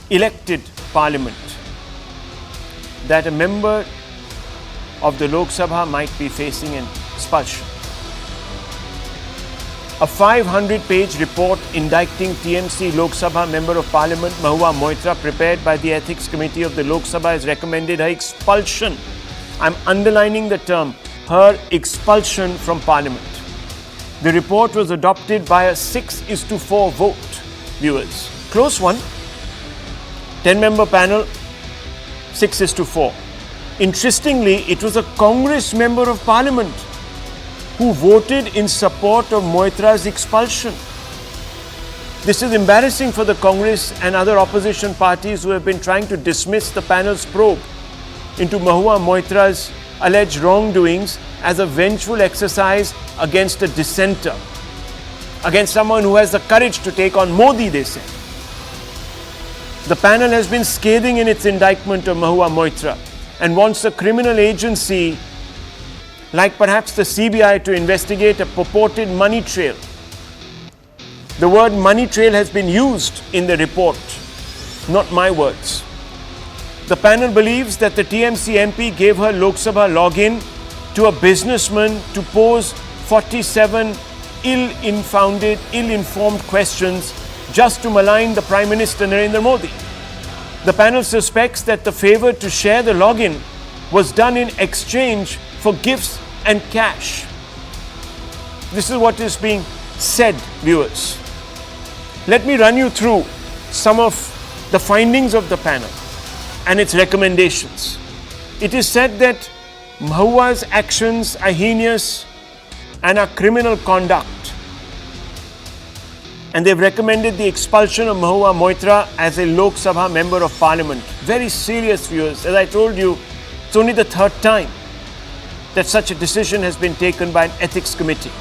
elected parliament that a member of the Lok Sabha might be facing an expulsion. A 500-page report indicting TMC Lok Sabha Member of Parliament Mahua Moitra, prepared by the Ethics Committee of the Lok Sabha, has recommended her expulsion. I'm underlining the term, her expulsion from Parliament. The report was adopted by a 6:4 vote, viewers. Close one. 10-member panel, 6:4. Interestingly, it was a Congress Member of Parliament who voted in support of Moitra's expulsion. This is embarrassing for the Congress and other opposition parties who have been trying to dismiss the panel's probe into Mahua Moitra's alleged wrongdoings as a vengeful exercise against a dissenter, against someone who has the courage to take on Modi, they say. The panel has been scathing in its indictment of Mahua Moitra and wants a criminal agency like perhaps the CBI to investigate a purported money trail. The word money trail has been used in the report, not my words. The panel believes that the TMC MP gave her Lok Sabha login to a businessman to pose 47 ill-informed questions just to malign the Prime Minister Narendra Modi. The panel suspects that the favor to share the login was done in exchange for gifts and cash. This is what is being said, viewers. Let me run you through some of the findings of the panel and its recommendations. It is said that Mahua's actions are heinous and are criminal conduct. And they've recommended the expulsion of Mahua Moitra as a Lok Sabha Member of Parliament. Very serious, viewers. As I told you, it's only the third time that such a decision has been taken by an ethics committee.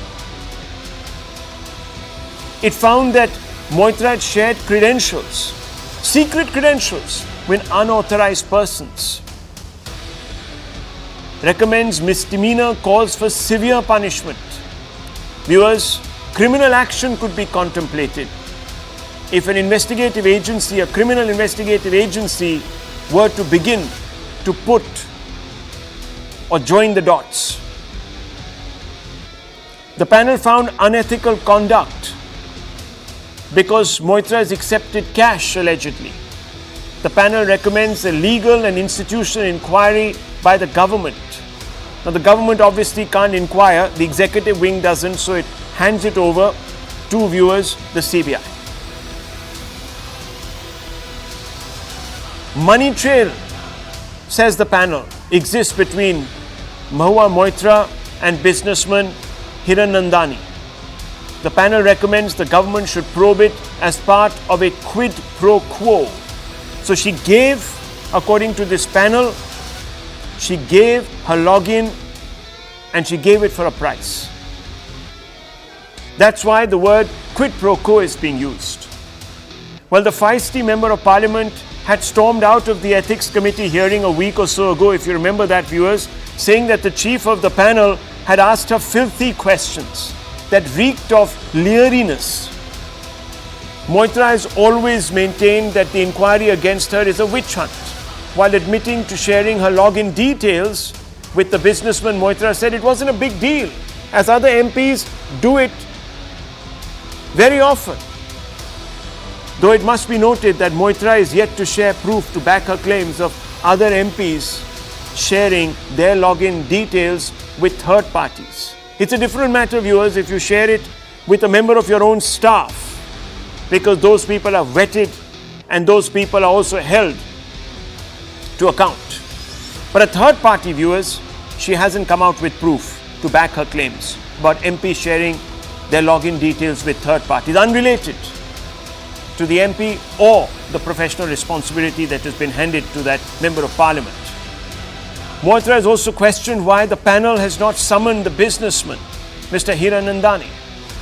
It found that Moitra had shared credentials, secret credentials, with unauthorized persons. Recommends misdemeanor, calls for severe punishment. Viewers, criminal action could be contemplated if an investigative agency, a criminal investigative agency, were to begin to put or join the dots. The panel found unethical conduct because Moitra has accepted cash, allegedly. The panel recommends a legal and institutional inquiry by the government. Now, the government obviously can't inquire, the executive wing doesn't, so it hands it over to, viewers, the CBI. Money trail, says the panel, exists between Mahua Moitra and businessman Hiranandani. The panel recommends the government should probe it as part of a quid pro quo. So she gave, according to this panel, she gave her login and she gave it for a price. That's why the word quid pro quo is being used. Well, the feisty Member of Parliament had stormed out of the Ethics Committee hearing a week or so ago, if you remember that, viewers, saying that the chief of the panel had asked her filthy questions that reeked of leeriness. Moitra has always maintained that the inquiry against her is a witch hunt. While admitting to sharing her login details with the businessman, Moitra said it wasn't a big deal, as other MPs do it very often. Though it must be noted that Moitra is yet to share proof to back her claims of other MPs sharing their login details with third parties. It's a different matter, viewers, if you share it with a member of your own staff, because those people are vetted and those people are also held to account. But a third party, viewers, she hasn't come out with proof to back her claims about MP sharing their login details with third parties, unrelated to the MP or the professional responsibility that has been handed to that Member of Parliament. Moitra has also questioned why the panel has not summoned the businessman, Mr. Hiranandani.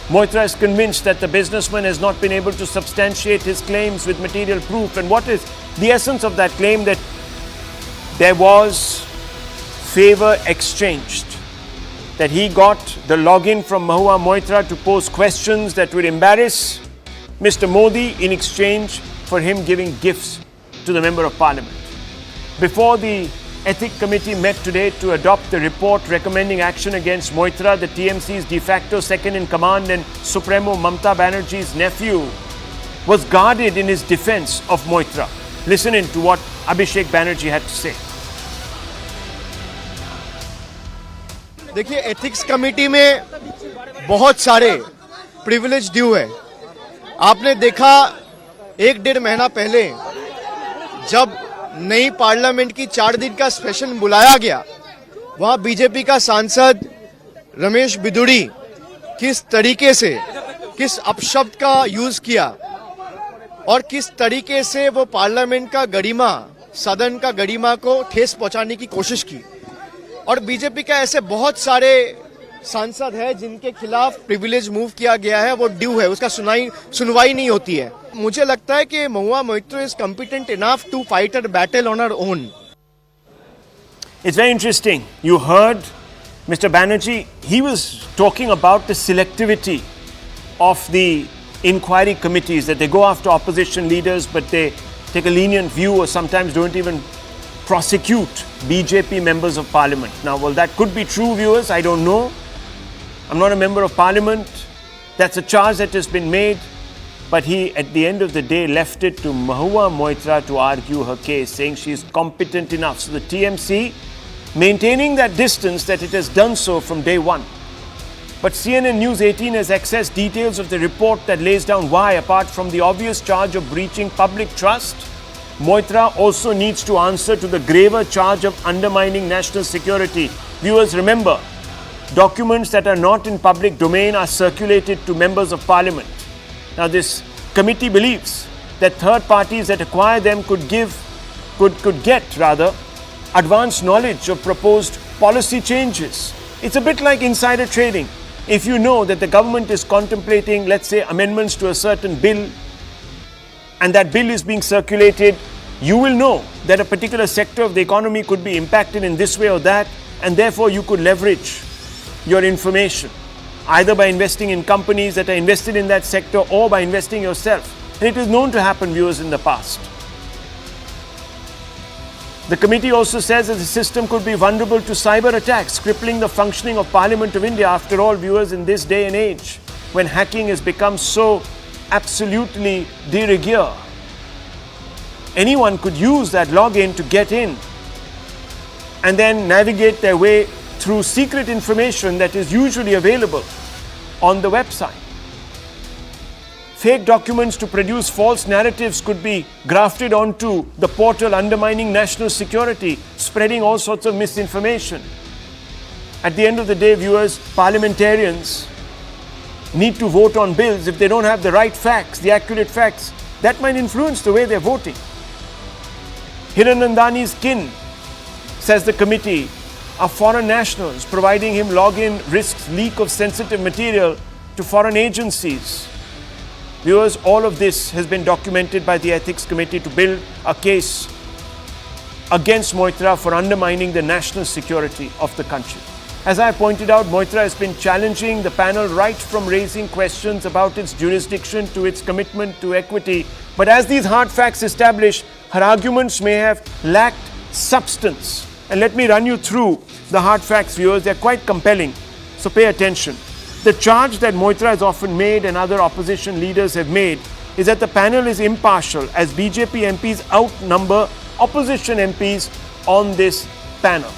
Moitra is convinced that the businessman has not been able to substantiate his claims with material proof. And what is the essence of that claim? That there was favor exchanged, that he got the login from Mahua Moitra to pose questions that would embarrass Mr. Modi in exchange for him giving gifts to the Member of Parliament. Before the Ethics Committee met today to adopt the report recommending action against Moitra, the TMC's de facto second-in-command and Supremo Mamata Banerjee's nephew was guarded in his defense of Moitra. Listen in to what Abhishek Banerjee had to say. देखिए, ethics committee में बहुत सारे privilege due है। आपने देखा 1-1.5 महीना पहले जब नई पार्लियामेंट की 4 दिन का सेशन बुलाया गया, वहां बीजेपी का सांसद रमेश बिदुड़ी किस तरीके से किस अपशब्द का यूज किया और किस तरीके से वो पार्लियामेंट का गरिमा, सदन का गरिमा को ठेस पहुंचाने की कोशिश की। और बीजेपी का ऐसे बहुत सारे सांसद है जिनके खिलाफ प्रिविलेज मूव किया गया है, वो ड्यू है, उसका सुनवाई नहीं होती है। मुझे लगता है कि Mahua Moitra is competent enough to fight a battle on her own. It's very interesting. You heard Mr. Banerjee, he was talking about the selectivity of the inquiry committees, that they go after opposition leaders but they take a lenient view or sometimes don't even prosecute BJP members of parliament. Now, well, that could be true, viewers, I don't know. I'm not a member of parliament. That's a charge that has been made. But he, at the end of the day, left it to Mahua Moitra to argue her case, saying she is competent enough. So the TMC maintaining that distance, that it has done so from day one. But CNN News 18 has accessed details of the report that lays down why, apart from the obvious charge of breaching public trust, Moitra also needs to answer to the graver charge of undermining national security. Viewers, remember, documents that are not in public domain are circulated to members of parliament. Now, this committee believes that third parties that acquire them could get advanced knowledge of proposed policy changes. It's a bit like insider trading. If you know that the government is contemplating, let's say, amendments to a certain bill, and that bill is being circulated, you will know that a particular sector of the economy could be impacted in this way or that, and therefore you could leverage your information, either by investing in companies that are invested in that sector or by investing yourself. And it is known to happen, viewers, in the past. The committee also says that the system could be vulnerable to cyber attacks, crippling the functioning of Parliament of India. After all, viewers, in this day and age, when hacking has become so absolutely de rigueur, anyone could use that login to get in and then navigate their way through secret information that is usually available on the website. Fake documents to produce false narratives could be grafted onto the portal, undermining national security, spreading all sorts of misinformation. At the end of the day, viewers, parliamentarians need to vote on bills. If they don't have the right facts, the accurate facts, that might influence the way they're voting. Hiranandani's kin, says the committee, are foreign nationals. Providing him login risks leak of sensitive material to foreign agencies. Viewers, all of this has been documented by the Ethics Committee to build a case against Moitra for undermining the national security of the country. As I pointed out, Moitra has been challenging the panel right from raising questions about its jurisdiction to its commitment to equity. But as these hard facts establish, her arguments may have lacked substance. And let me run you through the hard facts, viewers. They're quite compelling, so pay attention. The charge that Moitra has often made and other opposition leaders have made is that the panel is impartial, as BJP MPs outnumber opposition MPs on this panel.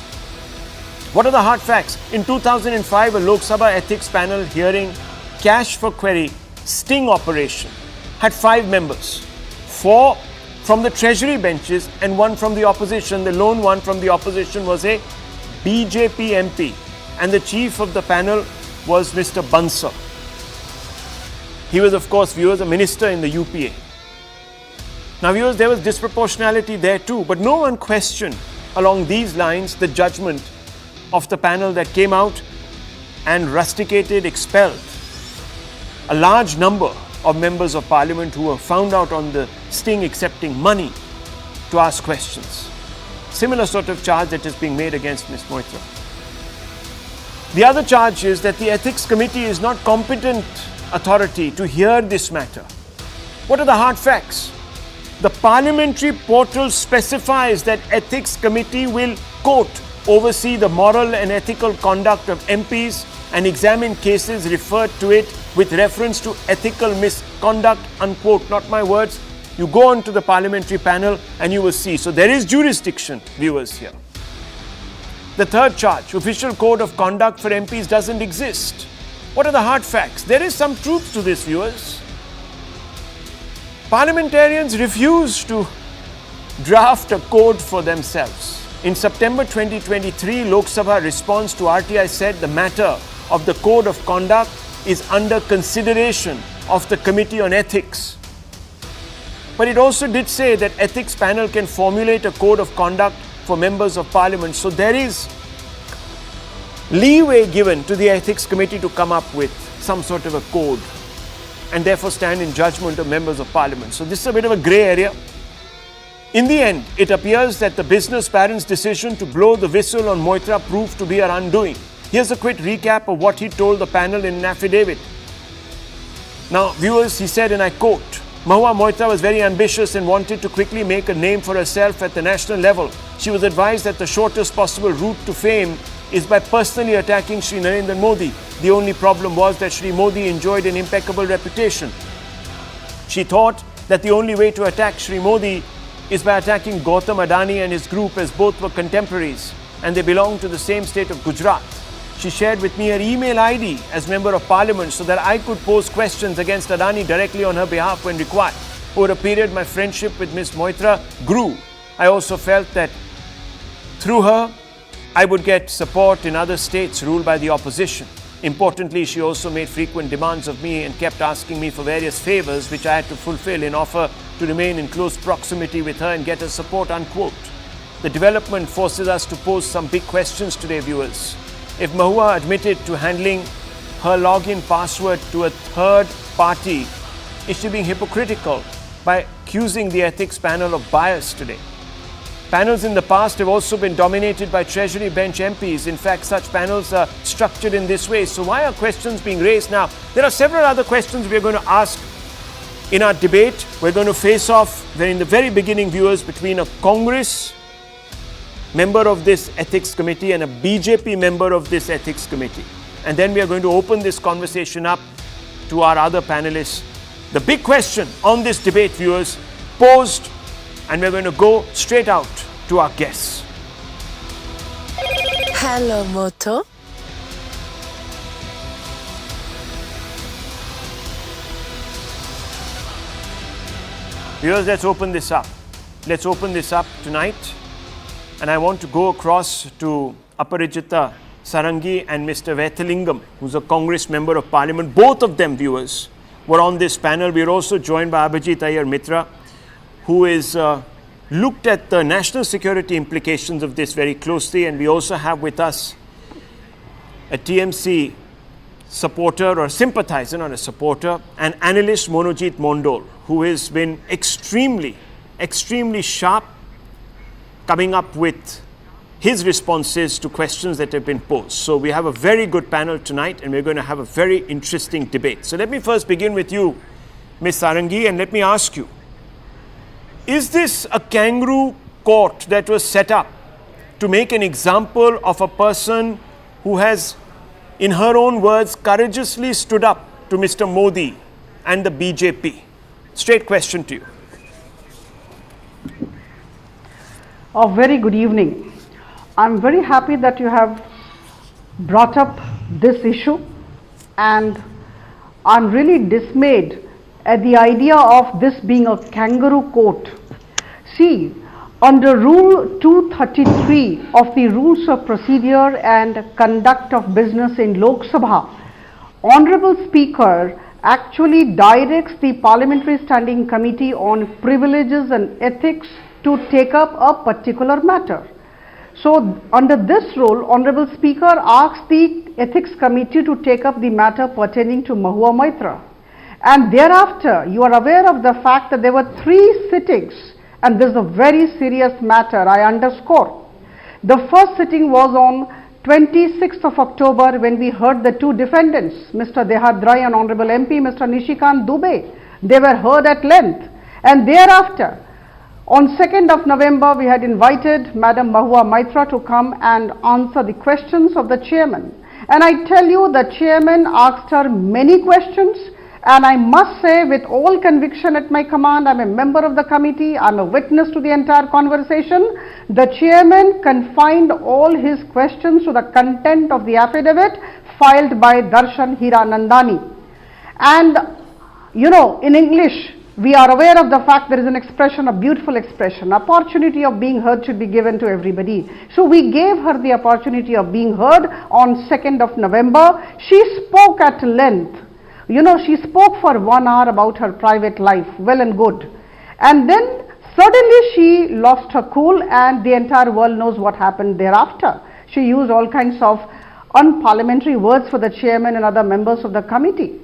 What are the hard facts? In 2005, a Lok Sabha Ethics panel hearing cash for query sting operation had 5 members, 4 from the treasury benches and 1 from the opposition. The lone one from the opposition was a BJP MP, and the chief of the panel was Mr. Bansal. He was, of course, viewers, a minister in the UPA. Now, viewers, there was disproportionality there too, but no one questioned along these lines the judgment of the panel that came out and rusticated, expelled a large number of members of parliament who were found out on the sting accepting money to ask questions. Similar sort of charge that is being made against Ms. Moitra. The other charge is that the Ethics Committee is not competent authority to hear this matter. What are the hard facts? The parliamentary portal specifies that Ethics Committee will, quote, oversee the moral and ethical conduct of MPs and examine cases referred to it with reference to ethical misconduct, unquote. Not my words. You go on to the parliamentary panel and you will see. So there is jurisdiction, viewers, here. The third charge, official code of conduct for MPs doesn't exist. What are the hard facts? There is some truth to this, viewers. Parliamentarians refuse to draft a code for themselves. In September 2023, Lok Sabha response to RTI said the matter of the code of conduct is under consideration of the Committee on Ethics. But it also did say that ethics panel can formulate a code of conduct for members of parliament. So there is leeway given to the Ethics Committee to come up with some sort of a code and therefore stand in judgment of members of parliament. So this is a bit of a grey area. In the end, it appears that the business baron's decision to blow the whistle on Moitra proved to be her undoing. Here's a quick recap of what he told the panel in an affidavit. Now, viewers, he said, and I quote, Mahua Moitra was very ambitious and wanted to quickly make a name for herself at the national level. She was advised that the shortest possible route to fame is by personally attacking Shri Narendra Modi. The only problem was that Shri Modi enjoyed an impeccable reputation. She thought that the only way to attack Shri Modi is by attacking Gautam Adani and his group, as both were contemporaries and they belonged to the same state of Gujarat. She shared with me her email ID as Member of Parliament so that I could pose questions against Adani directly on her behalf when required. Over a period, my friendship with Ms. Moitra grew. I also felt that through her, I would get support in other states ruled by the opposition. Importantly, she also made frequent demands of me and kept asking me for various favors which I had to fulfill in offer to remain in close proximity with her and get her support, unquote. The development forces us to pose some big questions today, viewers. If Mahua admitted to handling her login password to a third party, is she being hypocritical by accusing the ethics panel of bias today? Panels in the past have also been dominated by Treasury bench MPs. In fact, such panels are structured in this way. So why are questions being raised now? There are several other questions we are going to ask in our debate. We're going to face off in the very beginning, viewers, between a Congress member of this ethics committee and a BJP member of this ethics committee. And then we are going to open this conversation up to our other panelists. The big question on this debate, viewers, posed, and we're going to go straight out to our guests. Hello, Moto. Viewers, let's open this up. Let's open this up tonight. And I want to go across to Aparijita Sarangi and Mr. Vethalingam, who's a Congress Member of Parliament. Both of them, viewers, were on this panel. We are also joined by Abhijit Iyer Mitra, who is looked at the national security implications of this very closely. And we also have with us a TMC supporter or sympathizer, not a supporter, and analyst Monojit Mondol, who has been extremely sharp coming up with his responses to questions that have been posed. So we have a very good panel tonight and we're going to have a very interesting debate. So let me first begin with you, Ms. Sarangi, and let me ask you, is this a kangaroo court that was set up to make an example of a person who has, in her own words, courageously stood up to Mr. Modi and the BJP? Straight question to you. A very good evening. I'm very happy that you have brought up this issue, and I'm really dismayed at the idea of this being a kangaroo court. See, under Rule 233 of the Rules of Procedure and Conduct of Business in Lok Sabha, Honorable Speaker actually directs the Parliamentary Standing Committee on Privileges and Ethics to take up a particular matter. So under this rule, Honorable Speaker asks the Ethics Committee to take up the matter pertaining to Mahua Moitra. And thereafter, you are aware of the fact that there were 3 sittings, and this is a very serious matter, I underscore. The first sitting was on 26th of October when we heard the 2 defendants, Mr. Dehad Rai and Honorable MP Mr. Nishikant Dubey. They were heard at length, and thereafter On 2nd of November, we had invited Madam Mahua Moitra to come and answer the questions of the chairman. And I tell you, the chairman asked her many questions, and I must say with all conviction at my command, I'm a member of the committee, I'm a witness to the entire conversation. The chairman confined all his questions to the content of the affidavit filed by Darshan Hiranandani. And you know, in English, we are aware of the fact there is an expression, a beautiful expression, opportunity of being heard should be given to everybody. So we gave her the opportunity of being heard on 2nd of November. She spoke at length. You know, she spoke for 1 hour about her private life, well and good. And then suddenly she lost her cool, and the entire world knows what happened thereafter. She used all kinds of unparliamentary words for the chairman and other members of the committee.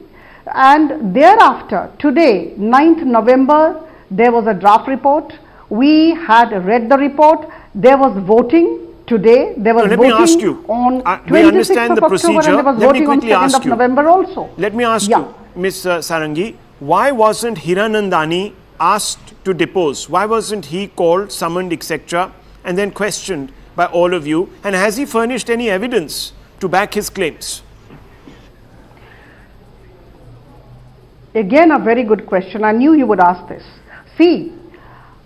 And thereafter, today, 9th November, there was a draft report. We had read the report. There was voting today. There was let voting me ask you, on we 26th understand of the October, procedure. and there was Let me voting on quickly 2nd ask of you. November also. Let me ask you, Ms. Sarangi, why wasn't Hiranandani asked to depose? Why wasn't he called, summoned, etc., and then questioned by all of you? And has he furnished any evidence to back his claims? Again, a very good question. I knew you would ask this. See,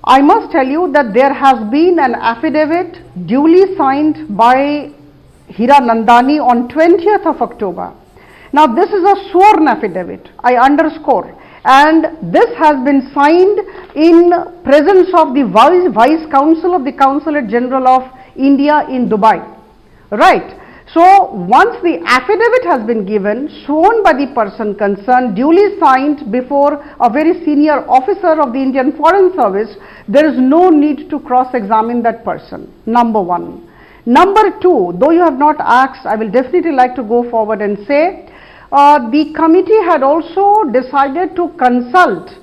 I must tell you that there has been an affidavit duly signed by Hiranandani on 20th of October. Now, this is a sworn affidavit, I underscore, and this has been signed in presence of the Vice Consul of the Consulate General of India in Dubai. Right. So, once the affidavit has been given, sworn by the person concerned, duly signed before a very senior officer of the Indian Foreign Service, there is no need to cross-examine that person, number one. Number two, though you have not asked, I will definitely like to go forward and say, the committee had also decided to consult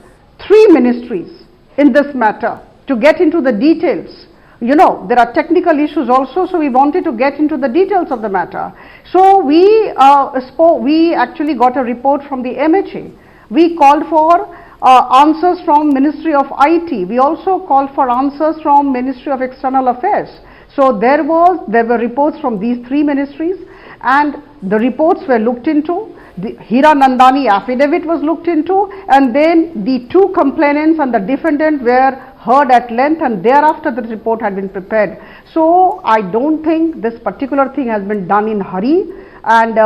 3 ministries in this matter to get into the details. You know, there are technical issues also, so we wanted to get into the details of the matter. So we actually got a report from the MHA. We called for answers from Ministry of IT. We also called for answers from Ministry of External Affairs. So there were reports from these 3 ministries, and the reports were looked into. The Hiranandani affidavit was looked into, and then the 2 complainants and the defendant were heard at length, and thereafter the report had been prepared. So I don't think this particular thing has been done in hurry, and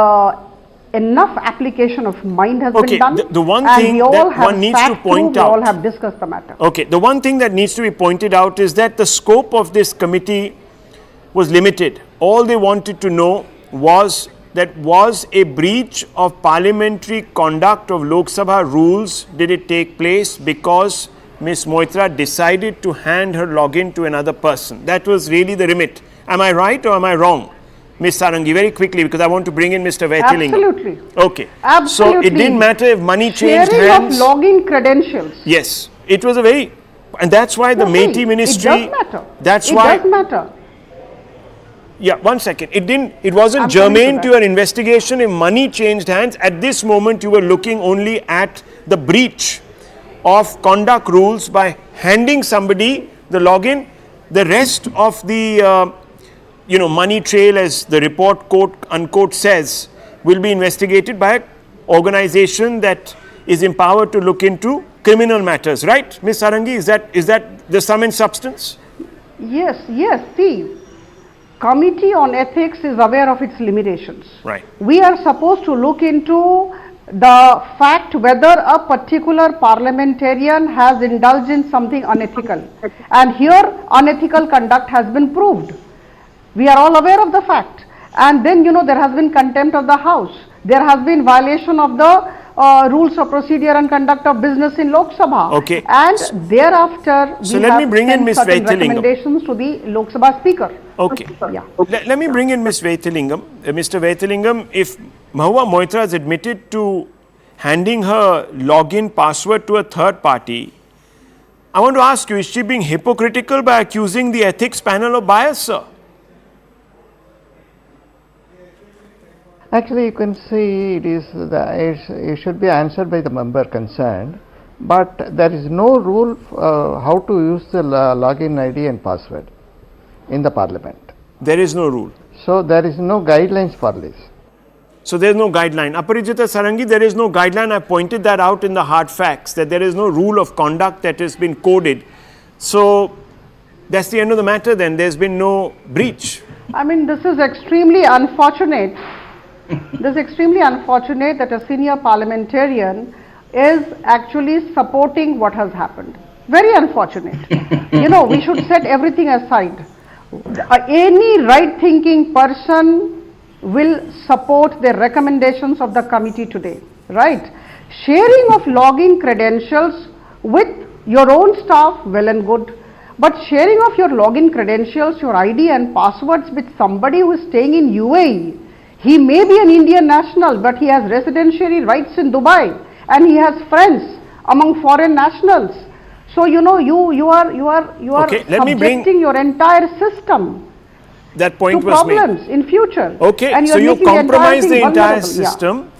enough application of mind has been done. The one thing that one needs to point out, we all have discussed the matter. Okay, the one thing that needs to be pointed out is that the scope of this committee was limited. All they wanted to know was that was a breach of parliamentary conduct of Lok Sabha rules, did it take place because Ms. Moitra decided to hand her login to another person. That was really the remit. Am I right or am I wrong? Ms. Sarangi, very quickly, because I want to bring in Mr. Vaithilingam. Absolutely. Okay. Absolutely. So it didn't matter if money changed hands. Sharing of login credentials. Yes. It was a very, and that's why the Meiti ministry. It does matter. That's it why. It does matter. Yeah, 1 second. It wasn't germane to your investigation if money changed hands. At this moment, you were looking only at the breach of conduct rules by handing somebody the login. The rest of the, money trail, as the report quote unquote says, will be investigated by an organization that is empowered to look into criminal matters. Right, Ms. Sarangi? Is that the sum and substance? Yes. See. Committee on Ethics is aware of its limitations. Right. We are supposed to look into the fact whether a particular parliamentarian has indulged in something unethical. And here unethical conduct has been proved. We are all aware of the fact. And then there has been contempt of the House. There has been violation of the rules of procedure and conduct of business in Lok Sabha. Okay. And thereafter we let me bring in Ms. certain Vaithilingam. recommendations to the Lok Sabha Speaker. Okay. Yeah. Let me bring in Ms. Vaithilingam. Mr. Vaithilingam, if Mahua Moitra has admitted to handing her login password to a third party, I want to ask you, is she being hypocritical by accusing the ethics panel of bias, sir? Actually, you can see it should be answered by the member concerned. but there is no rule how to use the login ID and password in the parliament. There is no rule. So there is no guidelines for this. So there is no guideline. Aparijita Sarangi, there is no guideline. I pointed that out in the hard facts, that there is no rule of conduct that has been coded. So that's the end of the matter then. There's been no breach. I mean, this is extremely unfortunate. This is extremely unfortunate that a senior parliamentarian is actually supporting what has happened. Very unfortunate. You know, we should set everything aside. Any right-thinking person will support the recommendations of the committee today, right? Sharing of login credentials with your own staff, well and good. But sharing of your login credentials, your ID and passwords with somebody who is staying in UAE, he may be an Indian national, but he has residential rights in Dubai and he has friends among foreign nationals. So you know, you are Okay, subjecting your entire system that point to was problems made. in future. Okay, and so you making compromise the thing entire vulnerable. system.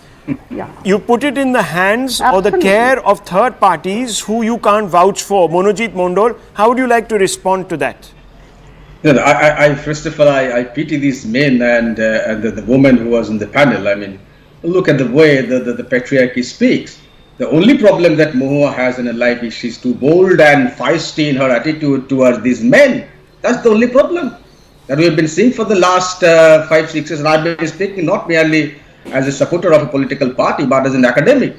Yeah. You put it in the hands or the Absolutely. care of third parties who you can't vouch for. Monojit Mondol, how would you like to respond to that? You know, I first of all, I pity these men and the woman who was in the panel. I mean, look at the way the patriarchy speaks. The only problem that Mahua has in her life is she's too bold and feisty in her attitude towards these men. That's the only problem that we've been seeing for the last 5-6 years. And I've been speaking not merely as a supporter of a political party, but as an academic.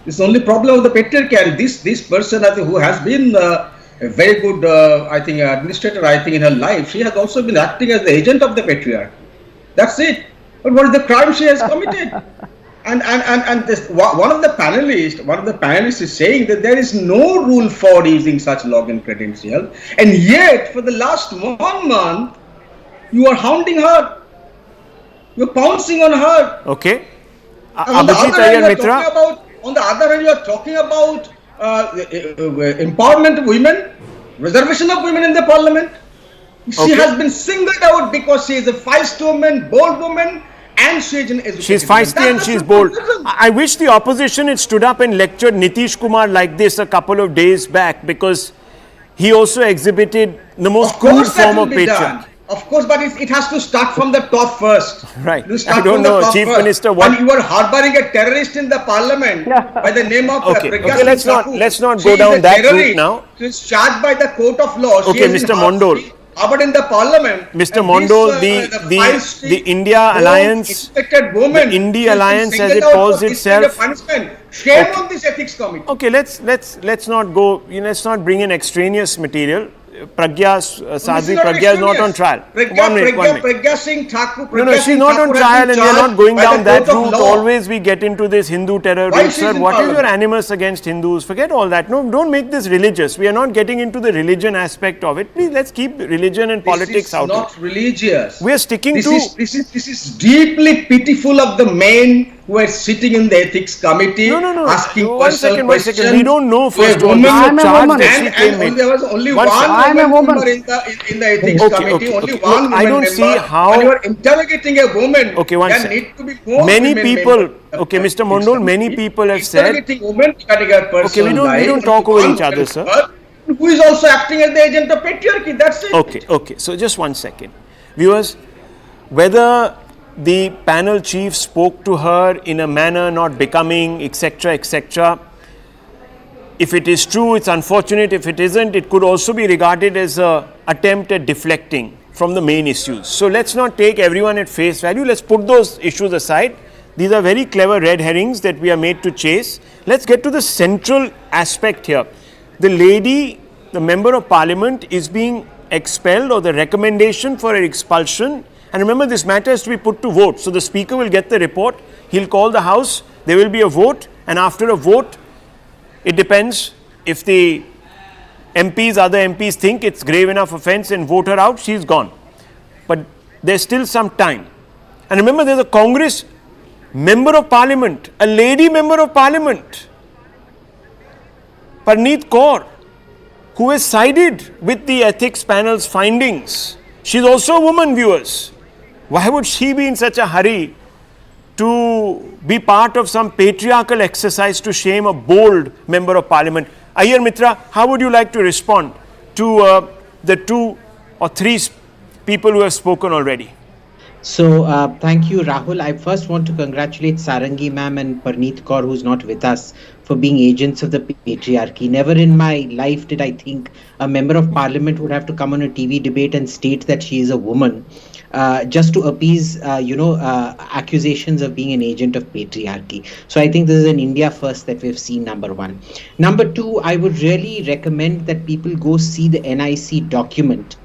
It's the only problem of the patriarchy. And this person, I think, who has been a very good, I think, administrator, I think, in her life, she has also been acting as the agent of the patriarchy. That's it. But what is the crime she has committed? And this, one of the panelists is saying that there is no rule for using such login credential, and yet for the last 1 month you are hounding her, you're pouncing on her. Okay. On the other hand, you are talking about empowerment of women, reservation of women in the parliament. She has been singled out because she is a feisty woman, bold woman. And she's feisty and she's bold. I wish the opposition had stood up and lectured Nitish Kumar like this a couple of days back, because he also exhibited the most crude form of patriarchy. Of course, but it has to start from the top first. Right. I don't know, Chief Minister. What? And you are harboring a terrorist in the parliament by the name of Okay, let's not go down that route now. She is charged by the court of law. Okay, Mr. Mondol. But in the parliament, Mr. Mondol, the India Alliance, the India Alliance, as it calls itself. Shame on this ethics committee. Okay, let's not go. Let's not bring in extraneous material. Sadhvi Pragya is not on trial. One minute. No, she's not on trial, and we are not going down that route. Always we get into this Hindu terror route, sir. What is your animus against Hindus? Forget all that. No, don't make this religious. We are not getting into the religion aspect of it. Please, let's keep religion and politics out. This is not religious. We are sticking to. This is deeply pitiful of the men who are sitting in the ethics committee, asking personal questions. We don't know first of all. I'm a woman. And there was only one member in the ethics committee. Only one woman I don't see how. When you are interrogating a woman, there need to be more many people. Okay, Mr. Mondol, many people have said. Interrogating women regarding her personal life. We don't talk over each other, sir. Who is also acting as the agent of patriarchy. That's it. Okay. So just 1 second. Viewers, whether the panel chief spoke to her in a manner not becoming, etc., etc. If it is true, it's unfortunate. If it isn't, it could also be regarded as an attempt at deflecting from the main issues. So let's not take everyone at face value. Let's put those issues aside. These are very clever red herrings that we are made to chase. Let's get to the central aspect here. The lady, the member of parliament, is being expelled, or the recommendation for her expulsion. And remember, this matter has to be put to vote. So the speaker will get the report. He'll call the house. There will be a vote. And after a vote, it depends if the other MPs think it's grave enough offence and vote her out, she's gone. But there's still some time. And remember, there's a Congress member of parliament, a lady member of parliament, Parneet Kaur, who has sided with the ethics panel's findings. She's also a woman, viewers. Why would she be in such a hurry to be part of some patriarchal exercise to shame a bold member of parliament. Ayyar Mitra, how would you like to respond to the 2 or 3 people who have spoken already? So, thank you, Rahul. I first want to congratulate Sarangi ma'am and Parneet Kaur, who's not with us, for being agents of the patriarchy. Never in my life did I think a member of parliament would have to come on a TV debate and state that she is a woman, just to appease, accusations of being an agent of patriarchy. So I think this is an India first that we've seen, number one. Number two, I would really recommend that people go see the NIC document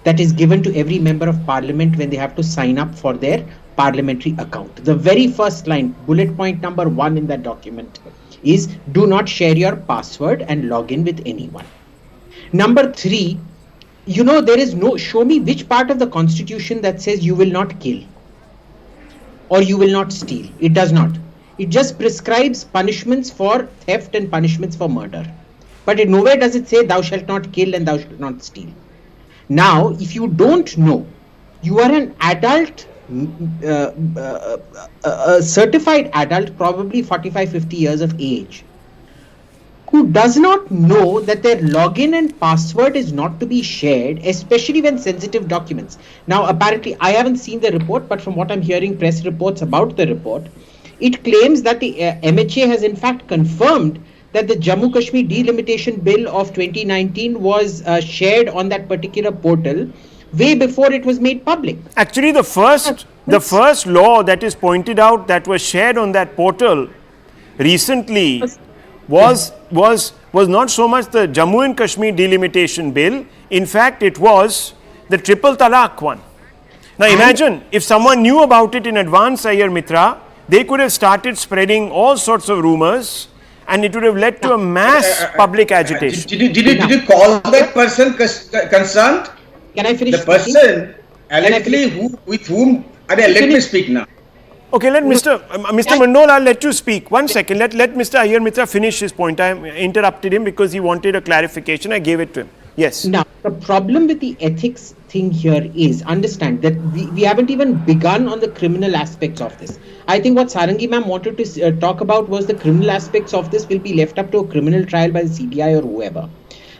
that is given to every member of parliament when they have to sign up for their parliamentary account. The very first line, bullet point number 1 in that document is, do not share your password and log in with anyone. Number 3, there is no, show me which part of the constitution that says you will not kill or you will not steal. It does not. It just prescribes punishments for theft and punishments for murder. But nowhere does it say thou shalt not kill and thou shalt not steal. Now, if you don't know, you are an adult, a certified adult, probably 45-50 years of age, who does not know that their login and password is not to be shared, especially when sensitive documents. Now, apparently, I haven't seen the report, but from what I'm hearing, press reports about the report, it claims that the MHA has in fact confirmed that the Jammu Kashmir delimitation bill of 2019 was shared on that particular portal way before it was made public. Actually, the first law that is pointed out that was shared on that portal recently was not so much the Jammu and Kashmir delimitation bill. In fact, it was the triple talaq one. Now imagine if someone knew about it in advance, Ayyar Mitra, they could have started spreading all sorts of rumors, and it would have led to a mass public agitation. Did you call that person concerned? Can I finish? The person allegedly with whom? Let me speak now. Okay, let Mr. Mandol, I'll let you speak. 1 second. Let Mr. Ayyar Mitra finish his point. I interrupted him because he wanted a clarification. I gave it to him. Yes. Now, the problem with the ethics thing here is, understand that we haven't even begun on the criminal aspects of this. I think what Sarangi ma'am wanted to talk about was the criminal aspects of this will be left up to a criminal trial by the CBI or whoever.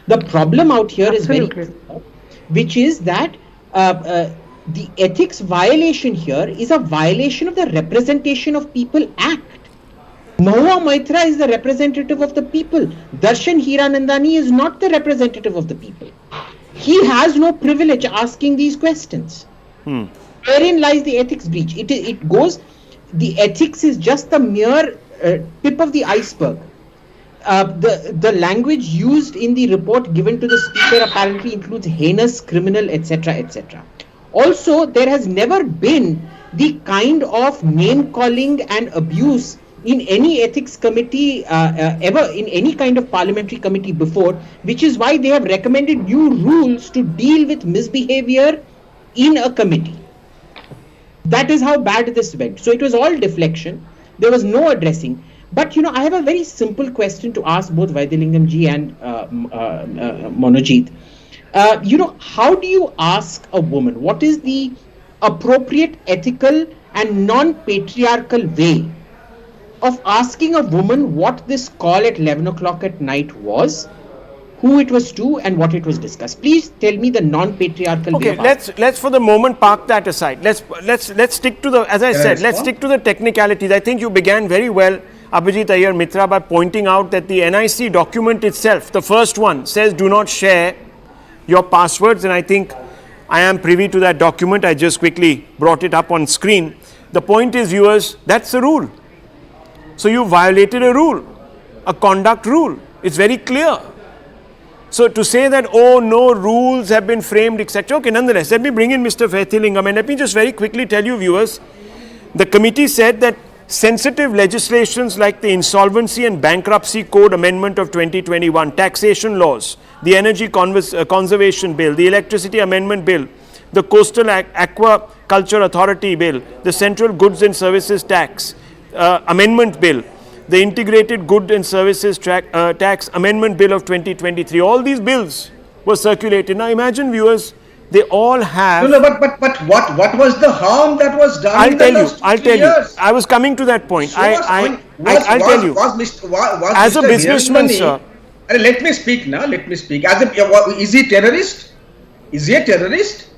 The problem out here is very clear, which is that the ethics violation here is a violation of the Representation of People Act. Mahua Moitra is the representative of the people. Darshan Hiranandani is not the representative of the people. He has no privilege asking these questions. Wherein lies the ethics breach? It goes, the ethics is just the mere tip of the iceberg. The language used in the report given to the speaker apparently includes heinous, criminal, etc., etc. Also, there has never been the kind of name calling and abuse in any ethics committee ever, in any kind of parliamentary committee before, which is why they have recommended new rules to deal with misbehavior in a committee. That is how bad this went. So it was all deflection. There was no addressing. But I have a very simple question to ask both Vaidilingam ji and Monojit. How do you ask a woman? What is the appropriate ethical and non-patriarchal way of asking a woman what this call at 11 o'clock at night was, who it was to, and what it was discussed? Please tell me the non-patriarchal way of asking. Let's for the moment park that aside. Let's stick to the, as I said, let's stick to the technicalities. I think you began very well, Abhijit Ayyar Mitra, by pointing out that the NIC document itself, the first one, says do not share your passwords, and I think I am privy to that document. I just quickly brought it up on screen. The point is, viewers, that's the rule. So you violated a rule, a conduct rule. It's very clear. So to say that, oh no, rules have been framed, etc. Okay, nonetheless, let me bring in Mr. Vaidilingam, and let me just very quickly tell you, viewers, the committee said that sensitive legislations like the Insolvency and Bankruptcy Code Amendment of 2021, taxation laws, the Energy Conservation Bill, the Electricity Amendment Bill, the Coastal Aquaculture Authority Bill, the Central Goods and Services Tax Amendment Bill, the Integrated Goods and Services Tax Amendment Bill of 2023, all these bills were circulated. Now imagine, viewers, they all have... No, but what was the harm that was done? I'll tell you. I was coming to that point. I'll tell you. As a businessman, sir. Let me speak now. Let me speak. Is he terrorist? Is he a terrorist?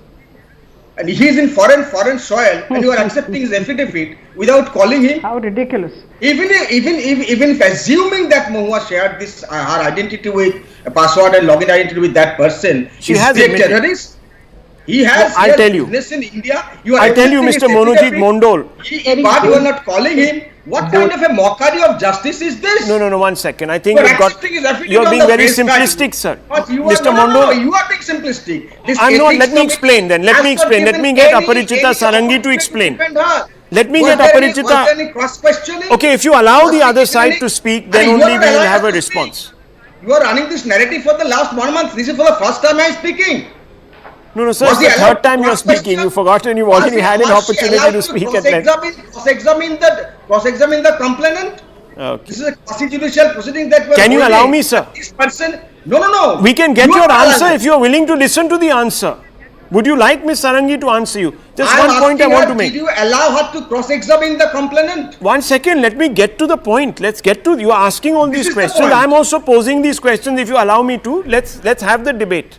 And he is in foreign soil, and you are accepting his affidavit without calling him. How ridiculous! Even if assuming that Mahua shared this her identity with a password and login identity with that person, she is has he a terrorist? He has. I'll tell you. Business in India. I'll tell you, Mr. Monojit Mondol. But you are not calling him. What kind of a mockery of justice is this? No, 1 second. I think you're being very simplistic, sir. Mr. Mondol, you are being simplistic. I'm not. Let me explain then. Let me explain. Let me get Aparijita Sarangi to explain. Let me get Aparijita. Okay, if you allow the other side to speak, then only we will have a response. You are running this narrative for the last 1 month. This is for the first time I am speaking. No, sir, it's the third time you're speaking. You've forgotten you've already had an opportunity to speak at length. Cross-examine the complainant. Okay. This is a quasi-judicial proceeding that we're Can you allow me, sir? This person... No. We can get your answer if you're willing to listen to the answer. Would you like Ms. Sarangi to answer you? Just one point I want to make. Did you allow her to cross-examine the complainant? 1 second, let me get to the point. Let's get to... You are asking all these questions. I'm also posing these questions. If you allow me to, let's have the debate.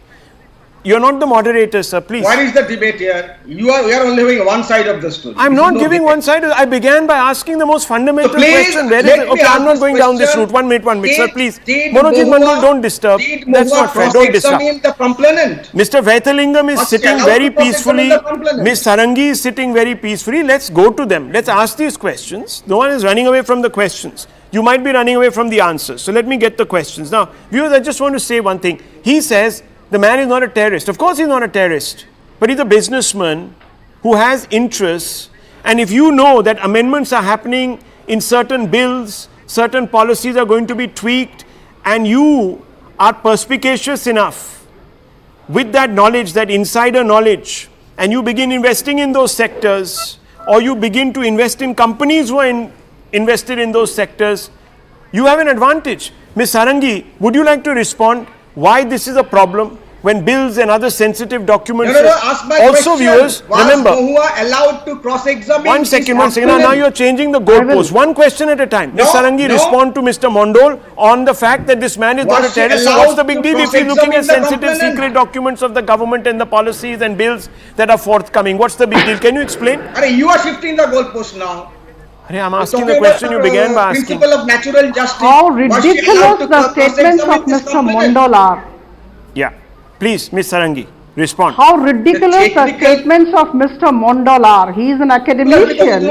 You're not the moderator, sir, please. What is the debate here? We are only giving one side of the story. I'm not giving one side. I began by asking the most fundamental question. Where is it? Okay, I'm not going down this route. One minute, sir, please. Monojit Mandal, don't disturb. That's not fair. Don't disturb. Mr. Vaithalingam is sitting very peacefully. Ms. Sarangi is sitting very peacefully. Let's go to them. Let's ask these questions. No one is running away from the questions. You might be running away from the answers. So let me get the questions. Now, viewers, I just want to say one thing. He says the man is not a terrorist. Of course he's not a terrorist. But he's a businessman who has interests. And if you know that amendments are happening in certain bills, certain policies are going to be tweaked, and you are perspicacious enough with that knowledge, that insider knowledge, and you begin investing in those sectors, or you begin to invest in companies who are invested in those sectors, you have an advantage. Ms. Sarangi, would you like to respond why this is a problem when bills and other sensitive documents... ask my also question. Viewers, remember... Was Mahua allowed to cross-examine... One second. Now you're changing the goalpost. One question at a time. Ms. Sarangi, respond to Mr. Mondol on the fact that this man is not a terrorist. So what's the big deal if he's looking at sensitive secret documents of the government and the policies and bills that are forthcoming? What's the big deal? Can you explain? You are shifting the goalpost now. I'm asking the question you began by asking. Principle of natural justice. How ridiculous the statements of Mr. Mondol are. Yeah. Please, Ms. Sarangi, respond. How ridiculous the statements of Mr. Mondol are. He is an academician,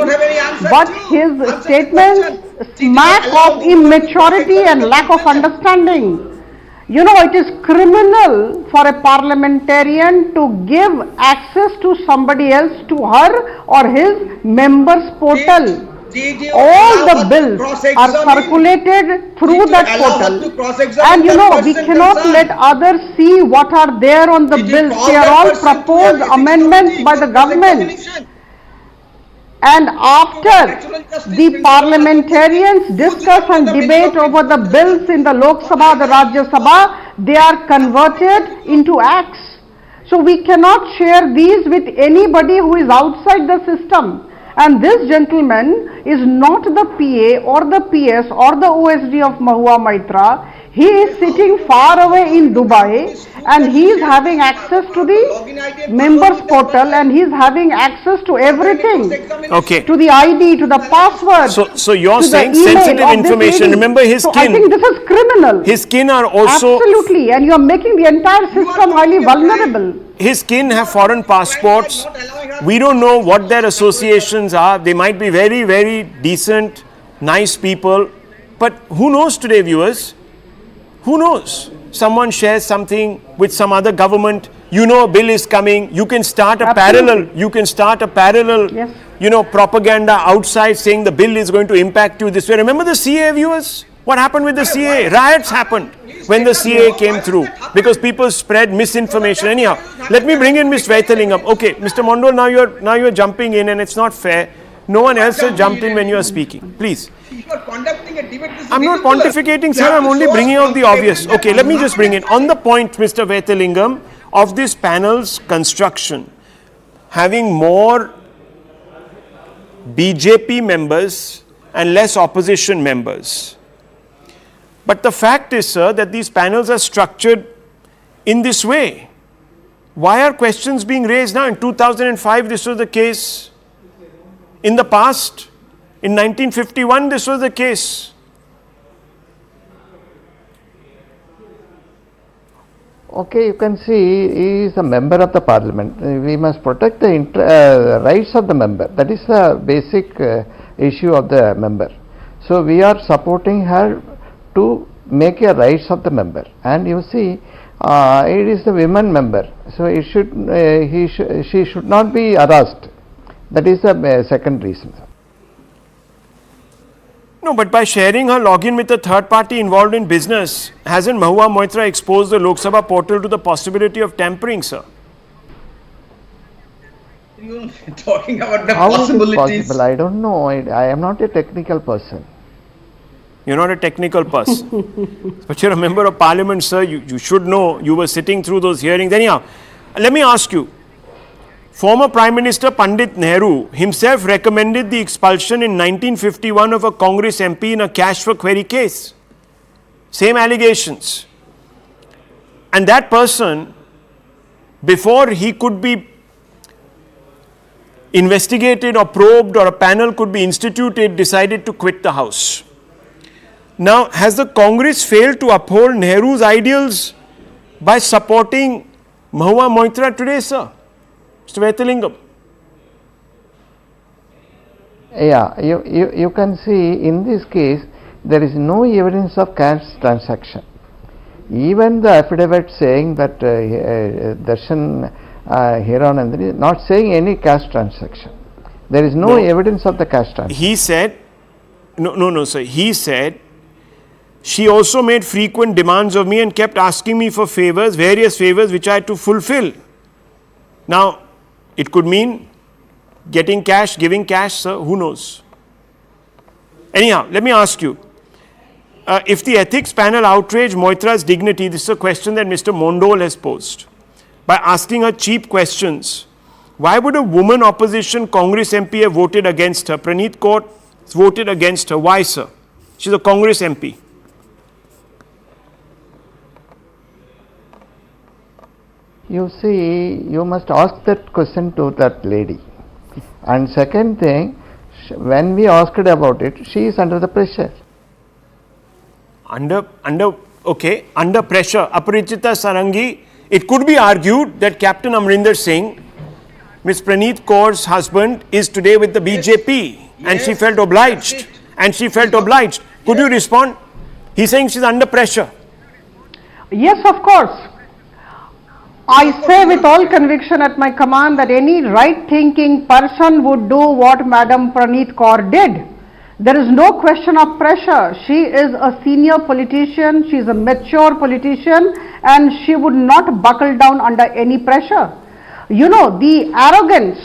but his statements smack of immaturity and lack of understanding. You know, it is criminal for a parliamentarian to give access to somebody else, to her or his members' portal. All the bills are circulated through that portal, and you know, we cannot let others see what are there on the bills. They are all proposed amendments by the government. And after the parliamentarians discuss and debate over the bills in the Lok Sabha, the Rajya Sabha, they are converted into acts. So we cannot share these with anybody who is outside the system. And this gentleman is not the PA or the PS or the OSD of Mahua Moitra. He is sitting far away in Dubai, and he is having access to the members portal, and he is having access to everything. Okay. To the ID, to the password. So you're saying sensitive information. Remember his skin. I think this is criminal. His skin are also... Absolutely. And you are making the entire system highly vulnerable. His kin have foreign passports. We don't know what their associations are. They might be very, very decent, nice people. But who knows today, viewers? Who knows? Someone shares something with some other government. You know a bill is coming. You can start a parallel. You can start a parallel, yes, propaganda outside saying the bill is going to impact you this way. Remember the CA, viewers? What happened with the CA? Riots happened when the CA came through because people spread misinformation. Anyhow, let me bring in Mr. Vaithalingam. Okay, Mr. Mondol, now you're jumping in, and it's not fair. No one else has jumped in when you are speaking. Please. I'm not pontificating, sir. I'm only bringing out the obvious. Okay, let me just bring in. On the point, Mr. Vaithalingam, of this panel's construction having more BJP members and less opposition members. But the fact is, sir, that these panels are structured in this way. Why are questions being raised now? In 2005, this was the case. In the past, in 1951, this was the case. Okay, you can see he is a member of the parliament. We must protect the rights of the member. That is the basic issue of the member. So we are supporting her to make a rights of the member. And you see, it is the women member. So it should, she should not be harassed. That is the second reason. No, but by sharing her login with a third party involved in business, hasn't Mahua Moitra exposed the Lok Sabha portal to the possibility of tampering, sir? You're talking about the How is it possibilities. possible? I don't know. I am not a technical person. You're not a technical person. But you're a member of parliament, sir. You should know. You were sitting through those hearings. Anyhow, let me ask you. Former Prime Minister Pandit Nehru himself recommended the expulsion in 1951 of a Congress MP in a cash for query case. Same allegations. And that person, before he could be investigated or probed or a panel could be instituted, decided to quit the House. Now, has the Congress failed to uphold Nehru's ideals by supporting Mahua Moitra today, sir? Mr. Vethalingam. Yeah, you can see in this case there is no evidence of cash transaction. Even the affidavit saying that Darshan Hiranandani is not saying any cash transaction. There is no evidence of the cash transaction. He said, no, sir. He said, she also made frequent demands of me and kept asking me for favors, various favors which I had to fulfill. Now, it could mean getting cash, giving cash, sir, who knows? Anyhow, let me ask you, if the ethics panel outraged Moitra's dignity, this is a question that Mr. Mondol has posed, by asking her cheap questions, why would a woman opposition Congress MP have voted against her? Praneeth Kaur voted against her. Why, sir? She's a Congress MP. You see, you must ask that question to that lady. And second thing, when we asked her about it, she is under the pressure. Under pressure. Aparichita Sarangi, it could be argued that Captain Amrinder Singh, Ms. Praneeth Kaur's husband, is today with the BJP and she felt obliged. Could you respond? He's saying she's under pressure. Yes, of course. I say with all conviction at my command that any right-thinking person would do what Madam Praneeth Kaur did. There is no question of pressure. She is a senior politician, she is a mature politician, and she would not buckle down under any pressure. You know, the arrogance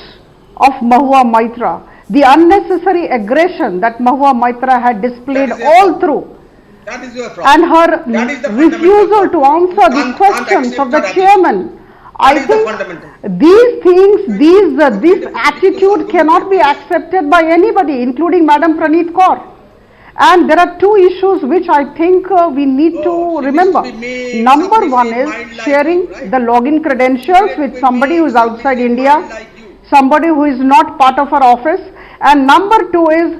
of Mahua Moitra, the unnecessary aggression that Mahua Moitra had displayed all through, That is your problem. and her refusal to answer the questions of the chairman. I think these things, this attitude cannot be accepted by anybody, including Madam Praneeth Kaur. And there are two issues which I think we need to remember. Number one is sharing the login credentials with somebody who is outside India, somebody who is not part of her office. And number two is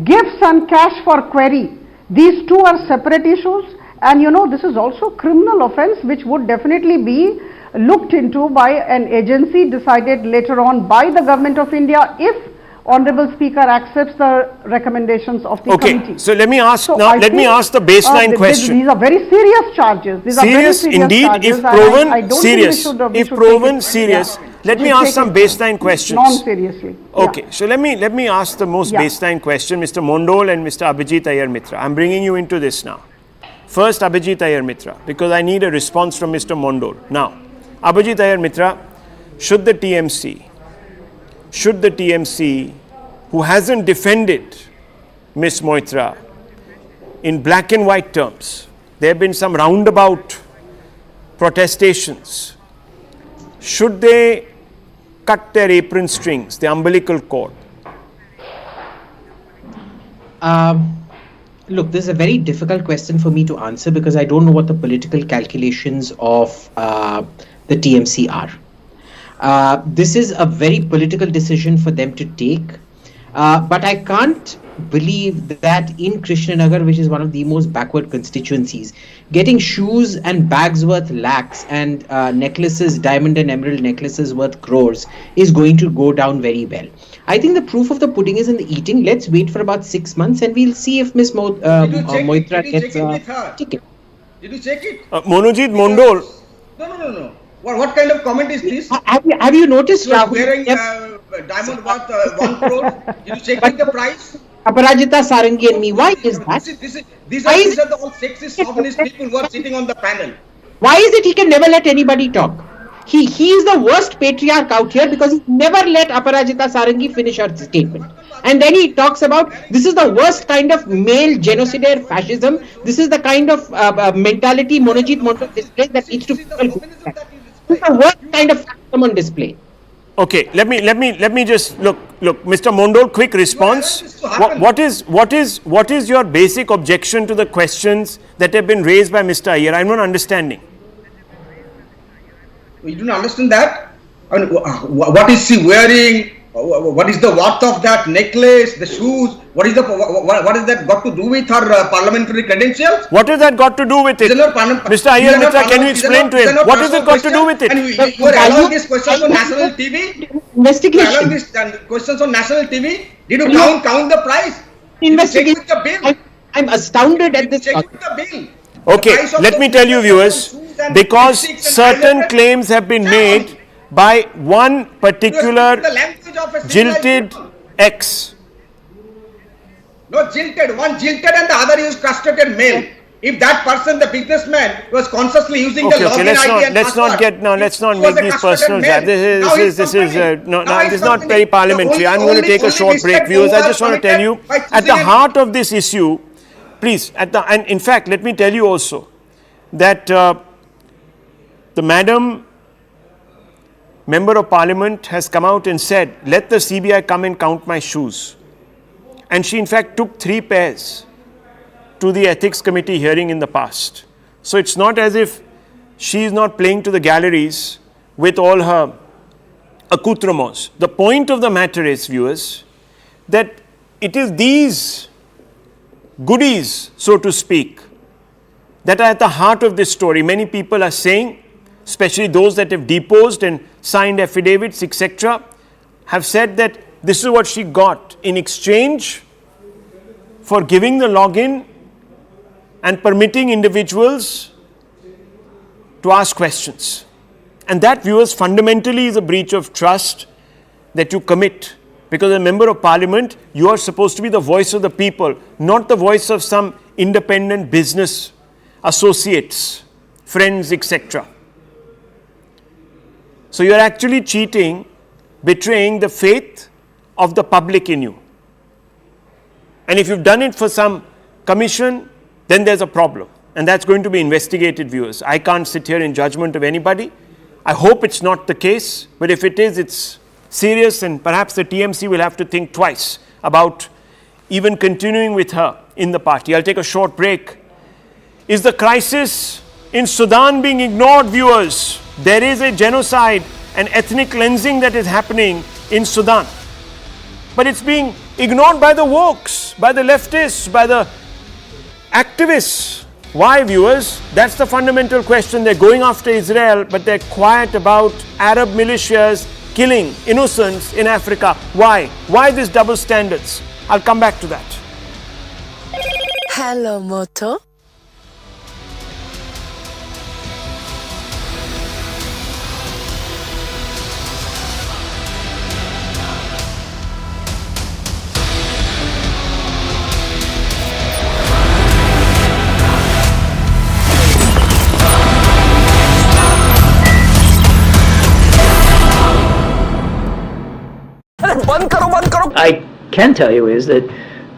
gifts and cash for query. These two are separate issues, and you know, this is also criminal offense which would definitely be looked into by an agency, decided later on by the Government of India if Honorable Speaker accepts the recommendations of the committee. So let me ask let me ask the baseline question. These are very serious charges. These serious, are very serious indeed, charges, if proven I don't serious. Think we if should proven take it, serious, yeah, let me ask some baseline questions. Non-seriously. Okay, so let me ask the most baseline question, Mr. Mondol and Mr. Abhijit Iyer Mitra. I'm bringing you into this now. First, Abhijit Iyer Mitra, because I need a response from Mr. Mondol. Now, Abhijit Iyer Mitra, should the TMC, who hasn't defended Ms. Moitra in black and white terms, there have been some roundabout protestations, should they cut their apron strings, the umbilical cord? Look, this is a very difficult question for me to answer because I don't know what the political calculations of the TMC are. This is a very political decision for them to take. But I can't believe that in Krishnanagar, which is one of the most backward constituencies, getting shoes and bags worth lakhs and necklaces, diamond and emerald necklaces worth crores is going to go down very well. I think the proof of the pudding is in the eating. Let's wait for about 6 months and we'll see if Ms. Moitra gets a ticket. Did you check it? Monojit Mondol. No. What kind of comment is this? Have you noticed You are wearing diamond worth 1 crore. Did you check the price? Aparajita Sarangi and me. Why is that? These are the all sexist, chauvinist people who are sitting on the panel. Why is it he can never let anybody talk? He is the worst patriarch out here because he never let Aparajita Sarangi finish her statement. And then he talks about this is the worst kind of male genocidaire fascism. This is the kind of mentality Monojit Mondol displays that needs to be. This is the worst kind of fascism on display. Okay, let me just look, Mr. Mondol, quick response. What is your basic objection to the questions that have been raised by Mr. Iyer? I'm not understanding. You don't understand that? I mean, what is she wearing? What is the worth of that necklace, the shoes? What is that got to do with her parliamentary credentials? What has that got to do with it? Mr. Iyer Mitra, can you explain to him? What has it got to do with it? And you are allowing these questions on national TV? Investigation. You are allowing these questions on national TV? Did you count the price? Investigation. Check with the bill. I'm astounded at this. Check with the bill. Okay, let me tell you, viewers, because certain claims have been made by one particular jilted ex. No, jilted. One jilted and the other is castrated male. If that person, the businessman, was consciously using the login ID and password, let's not make these personal. This is not very parliamentary. I'm going to take a short break, viewers. I just want to tell you, at the heart of this issue, please, and in fact, let me tell you also that the Madam Member of Parliament has come out and said, let the CBI come and count my shoes. And she in fact took 3 pairs to the Ethics Committee hearing in the past. So it's not as if she is not playing to the galleries with all her accoutrements. The point of the matter is, viewers, that it is these goodies, so to speak, that are at the heart of this story. Many people are saying, especially those that have deposed and signed affidavits, etc., have said that this is what she got in exchange for giving the login and permitting individuals to ask questions. And that, viewers, fundamentally is a breach of trust that you commit. Because as a member of parliament, you are supposed to be the voice of the people, not the voice of some independent business associates, friends, etc. So you are actually cheating, betraying the faith of the public in you. And if you've done it for some commission, then there's a problem. And that's going to be investigated, viewers. I can't sit here in judgment of anybody. I hope it's not the case, but if it is, it's serious, and perhaps the TMC will have to think twice about even continuing with her in the party. I'll take a short break. Is the crisis in Sudan being ignored, viewers? There is a genocide and ethnic cleansing that is happening in Sudan. But it's being ignored by the wokes, by the leftists, by the activists. Why, viewers? That's the fundamental question. They're going after Israel, but they're quiet about Arab militias killing innocents in Africa. Why? Why these double standards? I'll come back to that. Hello, Moto. I can tell you is that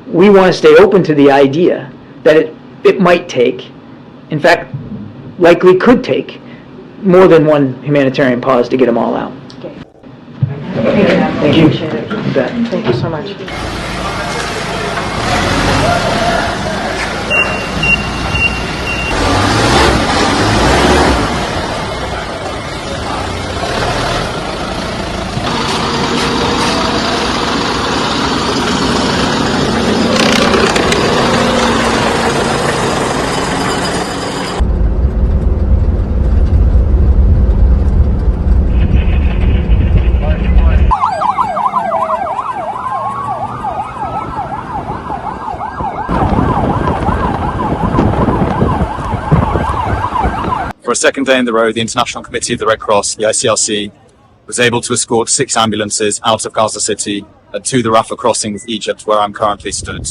we want to stay open to the idea that it might take, in fact, likely could take, more than one humanitarian pause to get them all out. Thank you. Appreciate it. You bet. Thank you so much. For a second day in the row, the International Committee of the Red Cross, the ICRC, was able to escort 6 ambulances out of Gaza City and to the Rafah crossing with Egypt, where I'm currently stood.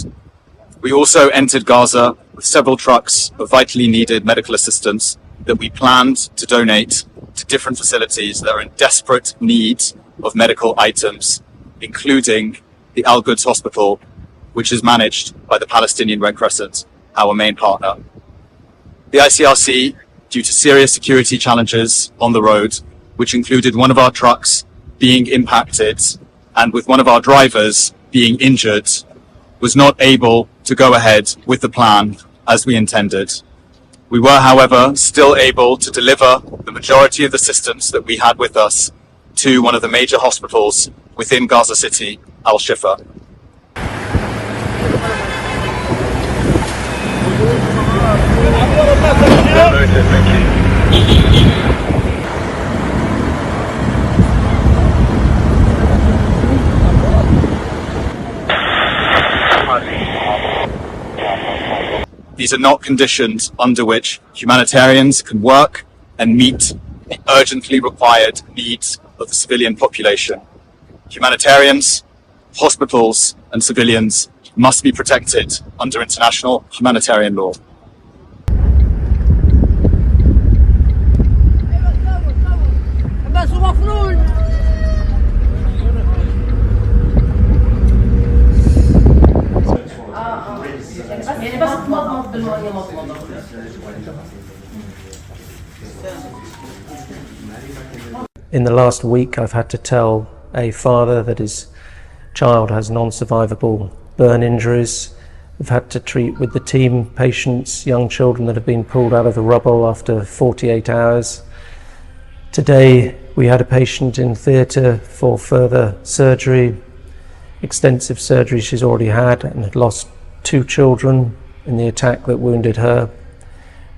We also entered Gaza with several trucks of vitally needed medical assistance that we planned to donate to different facilities that are in desperate need of medical items, including the Al Quds Hospital, which is managed by the Palestinian Red Crescent, our main partner. The ICRC, due to serious security challenges on the road, which included one of our trucks being impacted and with one of our drivers being injured, was not able to go ahead with the plan as we intended. We were, however, still able to deliver the majority of the assistance that we had with us to one of the major hospitals within Gaza City, Al-Shifa. These are not conditions under which humanitarians can work and meet the urgently required needs of the civilian population. Humanitarians, hospitals, and civilians must be protected under international humanitarian law. In the last week, I've had to tell a father that his child has non-survivable burn injuries. We've had to treat with the team patients, young children that have been pulled out of the rubble after 48 hours. Today, we had a patient in theatre for further surgery, extensive surgery she's already had, and had lost 2 children in the attack that wounded her.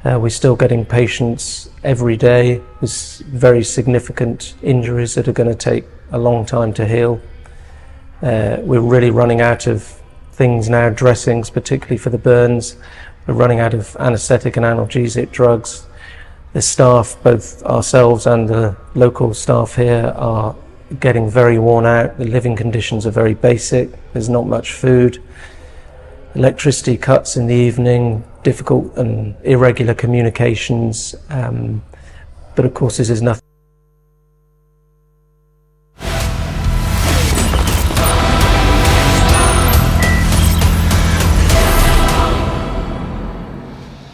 We're still getting patients every day with very significant injuries that are going to take a long time to heal. We're really running out of things now, dressings, particularly for the burns. We're running out of anaesthetic and analgesic drugs. The staff, both ourselves and the local staff here, are getting very worn out. The living conditions are very basic. There's not much food. Electricity cuts in the evening, difficult and irregular communications, but of course this is nothing.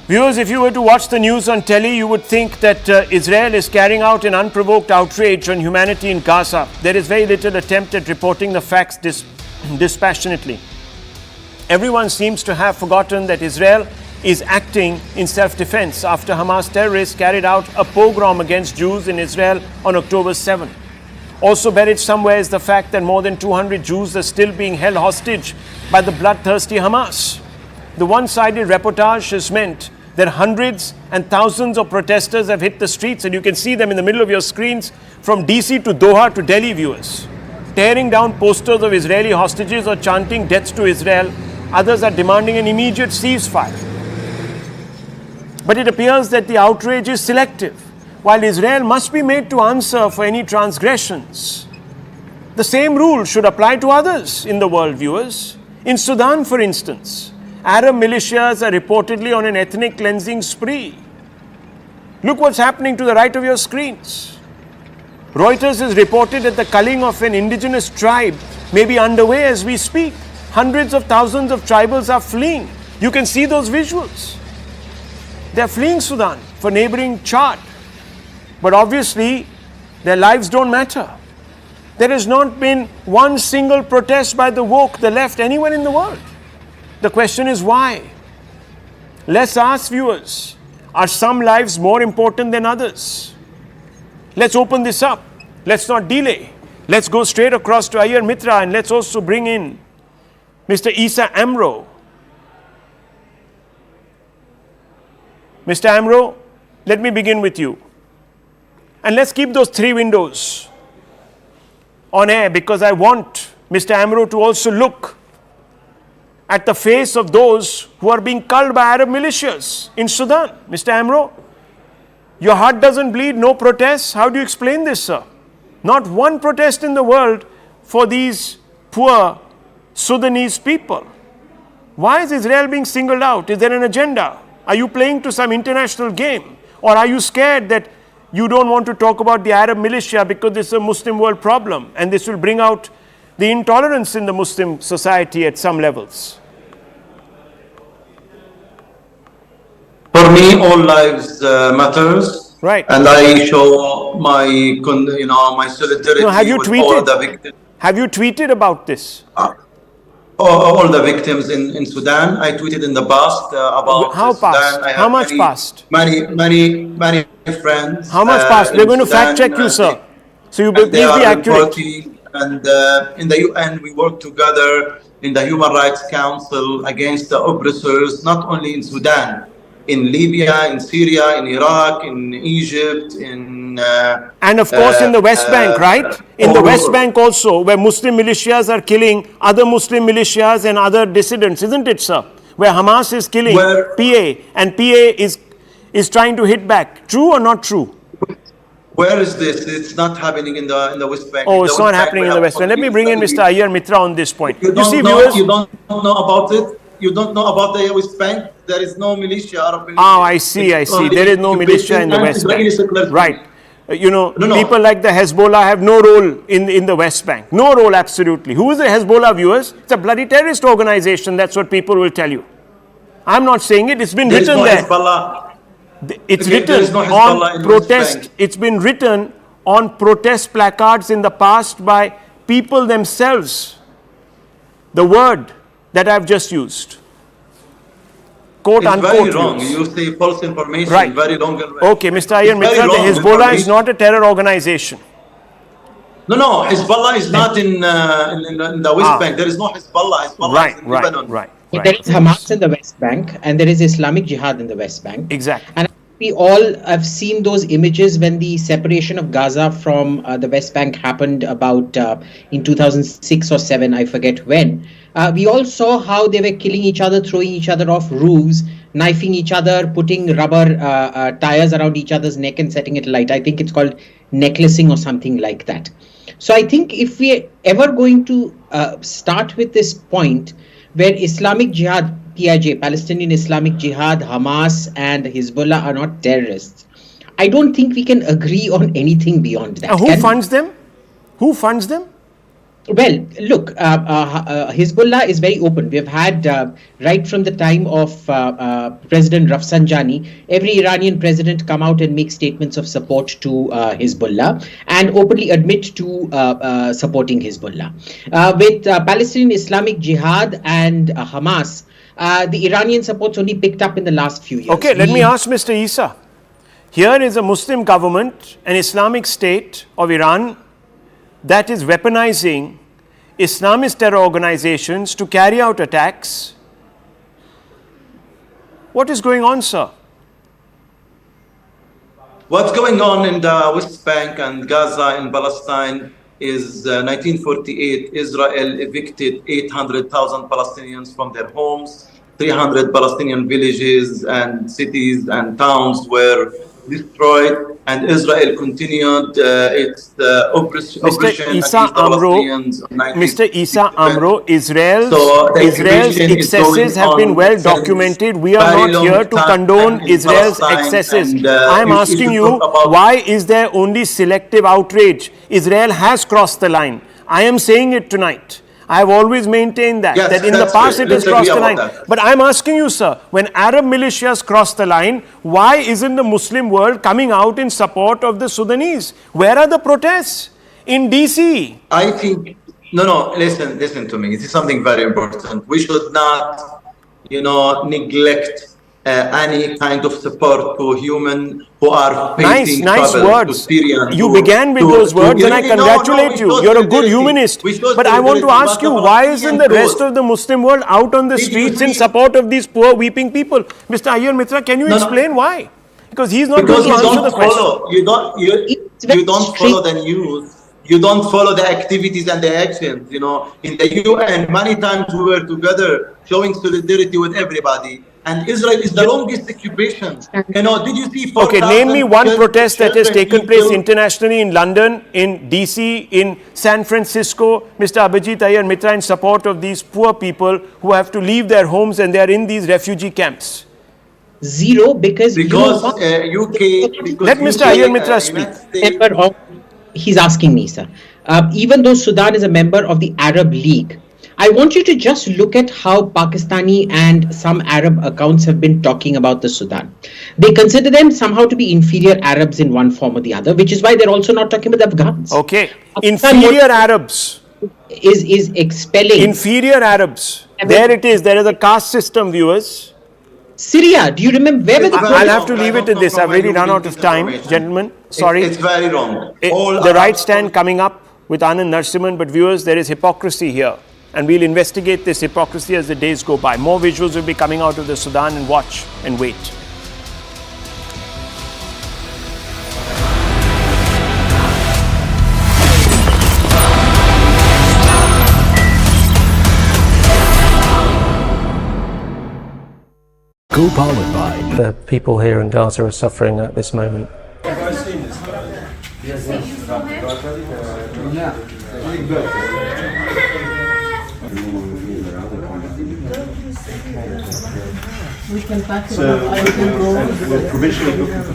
Viewers, if you were to watch the news on telly, you would think that Israel is carrying out an unprovoked outrage on humanity in Gaza. There is very little attempt at reporting the facts dispassionately. Everyone seems to have forgotten that Israel is acting in self-defense after Hamas terrorists carried out a pogrom against Jews in Israel on October 7. Also buried somewhere is the fact that more than 200 Jews are still being held hostage by the bloodthirsty Hamas. The one-sided reportage has meant that hundreds and thousands of protesters have hit the streets, and you can see them in the middle of your screens from DC to Doha to Delhi, viewers, tearing down posters of Israeli hostages or chanting deaths to Israel. Others are demanding an immediate ceasefire. But it appears that the outrage is selective. While Israel must be made to answer for any transgressions, the same rule should apply to others in the world, viewers. In Sudan, for instance, Arab militias are reportedly on an ethnic cleansing spree. Look what's happening to the right of your screens. Reuters has reported that the culling of an indigenous tribe may be underway as we speak. Hundreds of thousands of tribals are fleeing. You can see those visuals. They're fleeing Sudan for neighboring Chad. But obviously, their lives don't matter. There has not been one single protest by the woke, the left, anywhere in the world. The question is why? Let's ask viewers, are some lives more important than others? Let's open this up. Let's not delay. Let's go straight across to Iyer Mitra, and let's also bring in Mr. Isa Amro. Mr. Amro, let me begin with you. And let's keep those three windows on air, because I want Mr. Amro to also look at the face of those who are being culled by Arab militias in Sudan. Mr. Amro, your heart doesn't bleed, no protests. How do you explain this, sir? Not one protest in the world for these poor Sudanese people. Why is Israel being singled out? Is there an agenda? Are you playing to some international game? Or are you scared that you don't want to talk about the Arab militia because this is a Muslim world problem and this will bring out the intolerance in the Muslim society at some levels? For me, all lives matters. Right. And I show my, my solidarity no, have you with tweeted, all the victims. Have you tweeted about this? All the victims in Sudan. I tweeted in the past about how Sudan. past? How much past? Many friends. How much past? We're going to fact check you, sir. So you please be accurate. And in the UN, we work together in the Human Rights Council against the oppressors, not only in Sudan, in Libya, in Syria, in Iraq, in Egypt, in and of course in the West Bank, right? In the West Bank also, where Muslim militias are killing other Muslim militias and other dissidents, isn't it, sir? Where Hamas is killing PA and PA is trying to hit back. True or not true? Where is this? It's not happening in the West Bank. Oh, it's not happening in the West Bank. Let me bring in Mr. Iyer Mitra on this point. You see, viewers, you don't know about it. You don't know about the West Bank. There is no militia. Arab militia. Oh, I see. There is no militia in the West Bank. Right. People like the Hezbollah have no role in the West Bank. No role, absolutely. Who is the Hezbollah, viewers? It's a bloody terrorist organization. That's what people will tell you. I'm not saying it. It's been written there. It's written on protest. It's been written on protest placards in the past by people themselves. The word that I've just used, quote it's unquote. Very wrong. You say false information. Right. Very wrong. Okay, Mr. Iyer Mitra, the Hezbollah is not a terror organization. No, Hezbollah is not in the West Bank. There is no Hezbollah. Hezbollah is in Lebanon. Right. There is Hamas in the West Bank, and there is Islamic Jihad in the West Bank. Exactly. And we all have seen those images when the separation of Gaza from the West Bank happened about in 2006 or 7, I forget when. We all saw how they were killing each other, throwing each other off roofs, knifing each other, putting rubber tires around each other's neck and setting it alight. I think it's called necklacing or something like that. So I think if we're ever going to start with this point where Islamic Jihad, PIJ, Palestinian Islamic Jihad, Hamas and Hezbollah are not terrorists, I don't think we can agree on anything beyond that. Who funds them? Who funds them? Well, look, Hezbollah is very open. We've had, right from the time of President Rafsanjani, every Iranian president come out and make statements of support to Hezbollah and openly admit to supporting Hezbollah. With Palestinian Islamic Jihad and Hamas, the Iranian support's only picked up in the last few years. Okay, let me ask Mr. Isa. Here is a Muslim government, an Islamic State of Iran, that is weaponizing Islamist terror organizations to carry out attacks. What is going on, sir? What's going on in the West Bank and Gaza in Palestine is 1948, Israel evicted 800,000 Palestinians from their homes. 300 Palestinian villages and cities and towns were destroyed, and Israel continued its oppression against the Palestinians. Mr. Isa Amro, Israel's excesses have been well documented. We are not here to condone Israel's excesses. I am asking you, why is there only selective outrage? Israel has crossed the line. I am saying it tonight. I have always maintained that, Yes, that in the that's past great. it has Let's crossed the agree line. about that. But I'm asking you, sir, when Arab militias cross the line, why isn't the Muslim world coming out in support of the Sudanese? Where are the protests? In DC? I think, no, listen to me. This is something very important. We should not, neglect any kind of support to human who are facing Nice trouble, words. to Syrian. You began with those words and I congratulate you. You're a good humanist. But I want to ask you, why isn't the rest of the Muslim world out on the streets in support of these poor weeping people? Mr. Ayyar Mitra, can you explain why? Because he's not going to answer the question. You don't follow the news. You don't follow the activities and the actions. In the UN, many times we were together showing solidarity with everybody. And Israel is the longest occupation. Did you see? Okay, name me one protest that has taken place internationally in London, in DC, in San Francisco, Mr. Abhijit Ayyar Mitra, in support of these poor people who have to leave their homes and they are in these refugee camps. Zero, because UK. Let Mr. Ayyar Mitra speak. He's asking me, sir. Even though Sudan is a member of the Arab League, I want you to just look at how Pakistani and some Arab accounts have been talking about the Sudan. They consider them somehow to be inferior Arabs in one form or the other, which is why they're also not talking with Afghans. Okay, inferior Arabs. Is expelling. Inferior Arabs. There it is. There is a caste system, viewers. Syria, do you remember where were the I'll have to leave it at this. I've really run out of time, gentlemen. Sorry. It's very wrong. The right stand coming up with Anand Narsimhan, but viewers, there is hypocrisy here. And we'll investigate this hypocrisy as the days go by. More visuals will be coming out of the Sudan, and watch and wait. Co-powered by The people here in Gaza are suffering at this moment. We can pack it up. I can go. We're provisionally looking for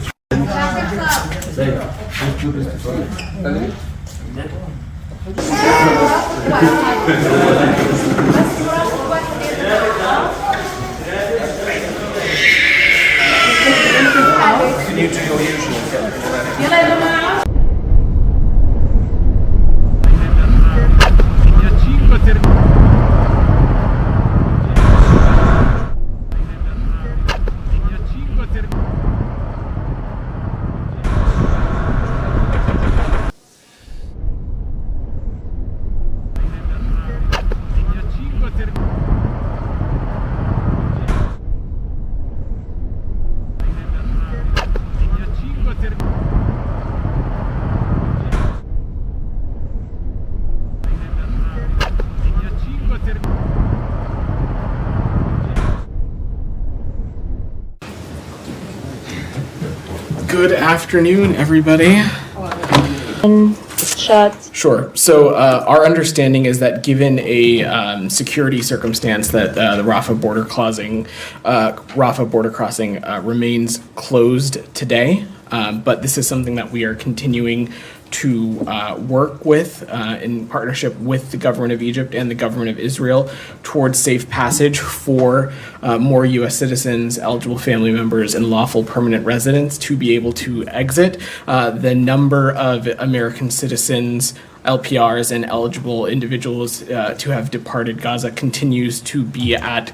Can you do your usual? Good afternoon, everybody. Shut. Sure. So our understanding is that given a security circumstance that the Rafah border crossing remains closed today, but this is something that we are continuing to work with in partnership with the government of Egypt and the government of Israel towards safe passage for more U.S. citizens, eligible family members, and lawful permanent residents to be able to exit. The number of American citizens, LPRs, and eligible individuals to have departed Gaza continues to be at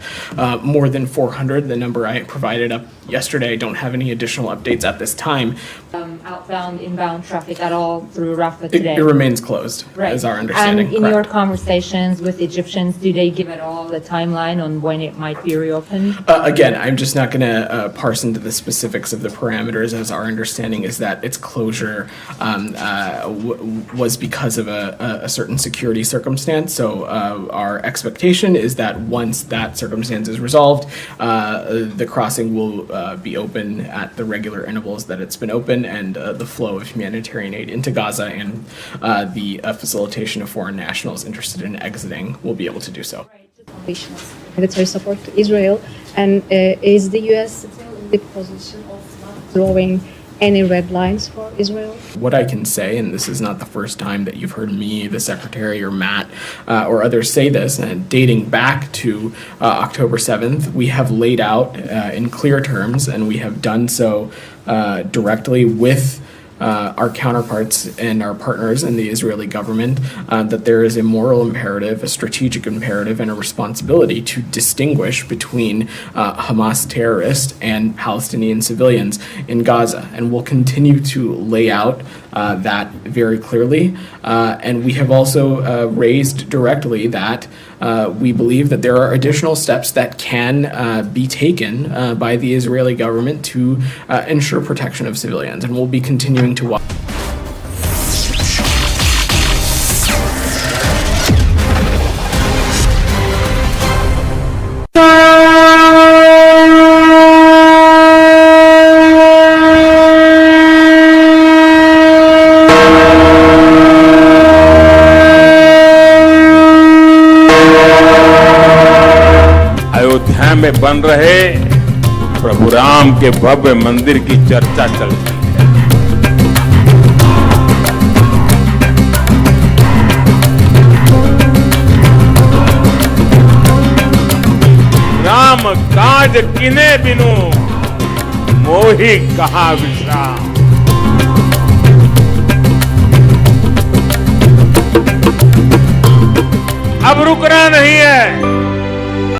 more than 400. The number I provided up yesterday, I don't have any additional updates at this time. Outbound, inbound traffic at all through Rafah today? It remains closed, is our understanding. And in your conversations with Egyptians, do they give at all the timeline on when it might be reopened? Again, I'm just not going to parse into the specifics of the parameters, as our understanding is that its closure was because of a certain security circumstance. So our expectation is that once that circumstance is resolved, the crossing will be open at the regular intervals that it's been open, and the flow of humanitarian aid into Gaza and the facilitation of foreign nationals interested in exiting will be able to do so. Military support to Israel, and is the U.S. still in the position of not throwing any red lines for Israel? What I can say, and this is not the first time that you've heard me, the Secretary, or Matt, or others say this, and dating back to October 7th, we have laid out in clear terms, and we have done so directly with our counterparts and our partners in the Israeli government, that there is a moral imperative, a strategic imperative, and a responsibility to distinguish between Hamas terrorists and Palestinian civilians in Gaza. And we'll continue to lay out that very clearly. And we have also raised directly that we believe that there are additional steps that can be taken by the Israeli government to ensure protection of civilians, and we'll be continuing to watch. Ayodhya में बन रहे प्रभु राम के भव्य मंदिर की चर्चा चल रही है। राम काज किने बिनु मोहि कहा विश्राम। अब रुकना नहीं है।